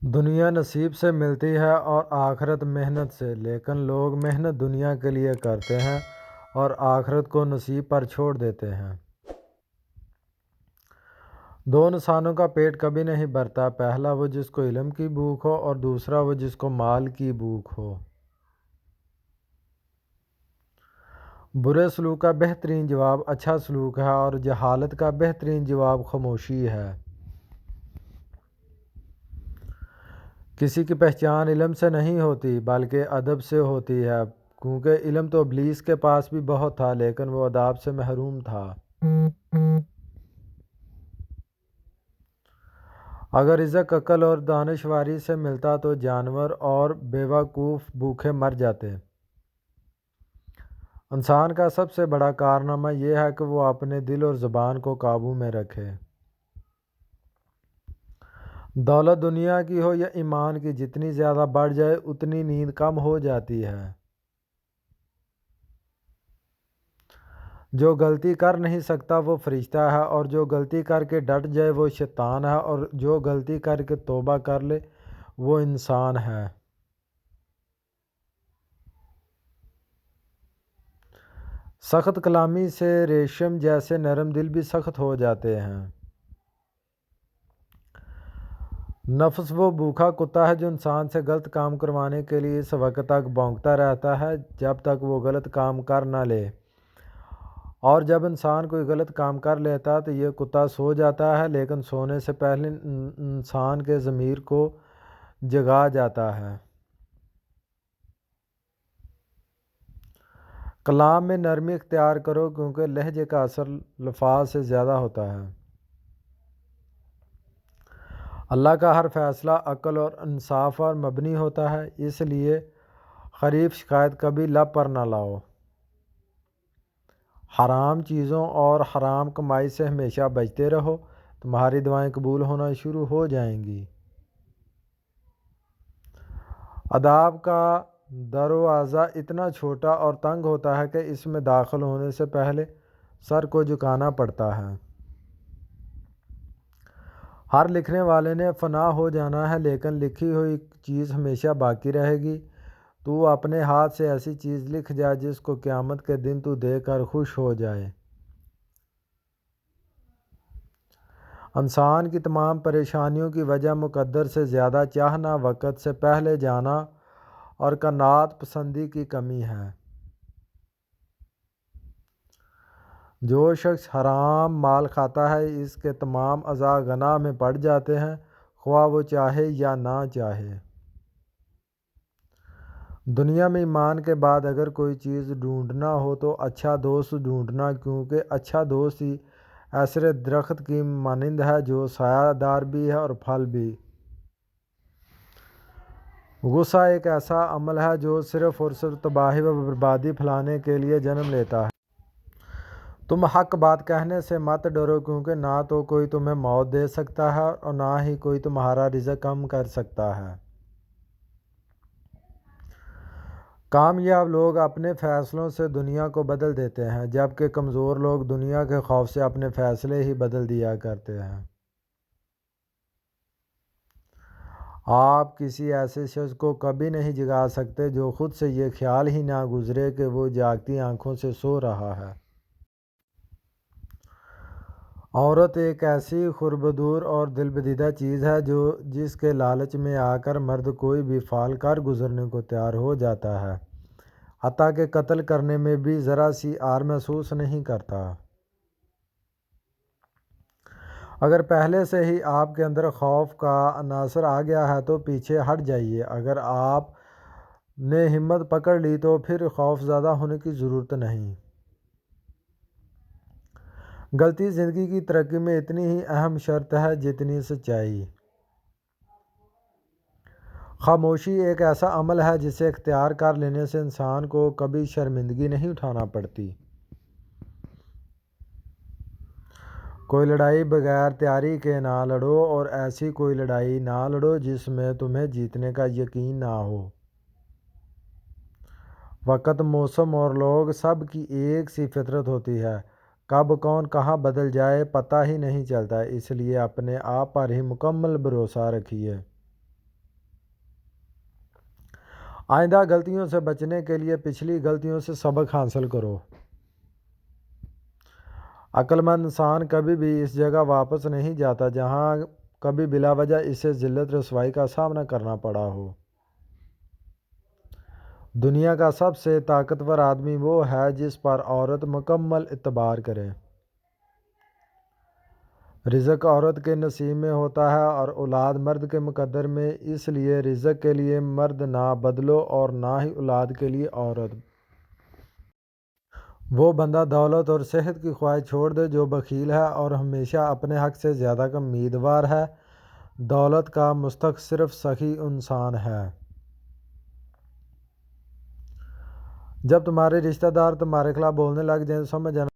دنیا نصیب سے ملتی ہے اور آخرت محنت سے، لیکن لوگ محنت دنیا کے لیے کرتے ہیں اور آخرت کو نصیب پر چھوڑ دیتے ہیں۔ دو انسانوں کا پیٹ کبھی نہیں بھرتا، پہلا وہ جس کو علم کی بھوک ہو اور دوسرا وہ جس کو مال کی بھوک ہو۔ برے سلوک کا بہترین جواب اچھا سلوک ہے اور جہالت کا بہترین جواب خاموشی ہے۔ کسی کی پہچان علم سے نہیں ہوتی بلکہ ادب سے ہوتی ہے، کیونکہ علم تو ابلیس کے پاس بھی بہت تھا لیکن وہ آداب سے محروم تھا۔ اگر رزق عقل اور دانشوری سے ملتا تو جانور اور بیوقوف بھوکے مر جاتے۔ انسان کا سب سے بڑا کارنامہ یہ ہے کہ وہ اپنے دل اور زبان کو قابو میں رکھے۔ دولت دنیا کی ہو یا ایمان کی، جتنی زیادہ بڑھ جائے اتنی نیند کم ہو جاتی ہے۔ جو غلطی کر نہیں سکتا وہ فرشتہ ہے، اور جو غلطی کر کے ڈٹ جائے وہ شیطان ہے، اور جو غلطی کر کے توبہ کر لے وہ انسان ہے۔ سخت کلامی سے ریشم جیسے نرم دل بھی سخت ہو جاتے ہیں۔ نفس وہ بھوکا کتا ہے جو انسان سے غلط کام کروانے کے لیے اس وقت تک بھونکتا رہتا ہے جب تک وہ غلط کام کر نہ لے، اور جب انسان کوئی غلط کام کر لیتا ہے تو یہ کتا سو جاتا ہے، لیکن سونے سے پہلے انسان کے ضمیر کو جگا جاتا ہے۔ کلام میں نرمی اختیار کرو، کیونکہ لہجے کا اثر الفاظ سے زیادہ ہوتا ہے۔ اللہ کا ہر فیصلہ عقل اور انصاف پر مبنی ہوتا ہے، اس لیے خریف شکایت کبھی لب پر نہ لاؤ۔ حرام چیزوں اور حرام کمائی سے ہمیشہ بچتے رہو، تمہاری دعائیں قبول ہونا شروع ہو جائیں گی۔ آداب کا دروازہ اتنا چھوٹا اور تنگ ہوتا ہے کہ اس میں داخل ہونے سے پہلے سر کو جھکانا پڑتا ہے۔ ہر لکھنے والے نے فنا ہو جانا ہے، لیکن لکھی ہوئی چیز ہمیشہ باقی رہے گی۔ تو اپنے ہاتھ سے ایسی چیز لکھ جا جس کو قیامت کے دن تو دیکھ کر خوش ہو جائے۔ انسان کی تمام پریشانیوں کی وجہ مقدر سے زیادہ چاہنا، وقت سے پہلے جانا اور قناعت پسندی کی کمی ہے۔ جو شخص حرام مال کھاتا ہے اس کے تمام اعضاء گناہ میں پڑ جاتے ہیں، خواہ وہ چاہے یا نہ چاہے۔ دنیا میں ایمان کے بعد اگر کوئی چیز ڈھونڈنا ہو تو اچھا دوست ڈھونڈنا، کیونکہ اچھا دوست ہی ایسے درخت کی مانند ہے جو سایہ دار بھی ہے اور پھل بھی۔ غصہ ایک ایسا عمل ہے جو صرف اور صرف تباہی و بربادی پھیلانے کے لیے جنم لیتا ہے۔ تم حق بات کہنے سے مت ڈرو، کیونکہ نہ تو کوئی تمہیں موت دے سکتا ہے اور نہ ہی کوئی تمہارا رزق کم کر سکتا ہے۔ کامیاب لوگ اپنے فیصلوں سے دنیا کو بدل دیتے ہیں، جبکہ کمزور لوگ دنیا کے خوف سے اپنے فیصلے ہی بدل دیا کرتے ہیں۔ آپ کسی ایسے شخص کو کبھی نہیں جگا سکتے جو خود سے یہ خیال ہی نہ گزرے کہ وہ جاگتی آنکھوں سے سو رہا ہے۔ عورت ایک ایسی خوشبودار اور دل بدیدہ چیز ہے جس کے لالچ میں آ کر مرد کوئی بھی فعل کر گزرنے کو تیار ہو جاتا ہے، حتیٰ کہ قتل کرنے میں بھی ذرا سی آر محسوس نہیں کرتا۔ اگر پہلے سے ہی آپ کے اندر خوف کا عنصر آ گیا ہے تو پیچھے ہٹ جائیے۔ اگر آپ نے ہمت پکڑ لی تو پھر خوف زدہ ہونے کی ضرورت نہیں۔ غلطی زندگی کی ترقی میں اتنی ہی اہم شرط ہے جتنی سچائی۔ خاموشی ایک ایسا عمل ہے جسے اختیار کر لینے سے انسان کو کبھی شرمندگی نہیں اٹھانا پڑتی۔ کوئی لڑائی بغیر تیاری کے نہ لڑو، اور ایسی کوئی لڑائی نہ لڑو جس میں تمہیں جیتنے کا یقین نہ ہو۔ وقت، موسم اور لوگ سب کی ایک سی فطرت ہوتی ہے، کب کون کہاں بدل جائے پتہ ہی نہیں چلتا، اس لیے اپنے آپ پر ہی مکمل بھروسہ رکھیے۔ آئندہ غلطیوں سے بچنے کے لیے پچھلی غلطیوں سے سبق حاصل کرو۔ عقل مند انسان کبھی بھی اس جگہ واپس نہیں جاتا جہاں کبھی بلا وجہ اسے ذلت رسوائی کا سامنا کرنا پڑا ہو۔ دنیا کا سب سے طاقتور آدمی وہ ہے جس پر عورت مکمل اعتبار کرے۔ رزق عورت کے نصیب میں ہوتا ہے اور اولاد مرد کے مقدر میں، اس لیے رزق کے لیے مرد نہ بدلو اور نہ ہی اولاد کے لیے عورت۔ وہ بندہ دولت اور صحت کی خواہش چھوڑ دے جو بخیل ہے اور ہمیشہ اپنے حق سے زیادہ کا امیدوار ہے۔ دولت کا مستحق صرف سخی انسان ہے۔ جب تمہارے رشتہ دار تمہارے خلاف بولنے لگ جائیں تو سمجھ جانا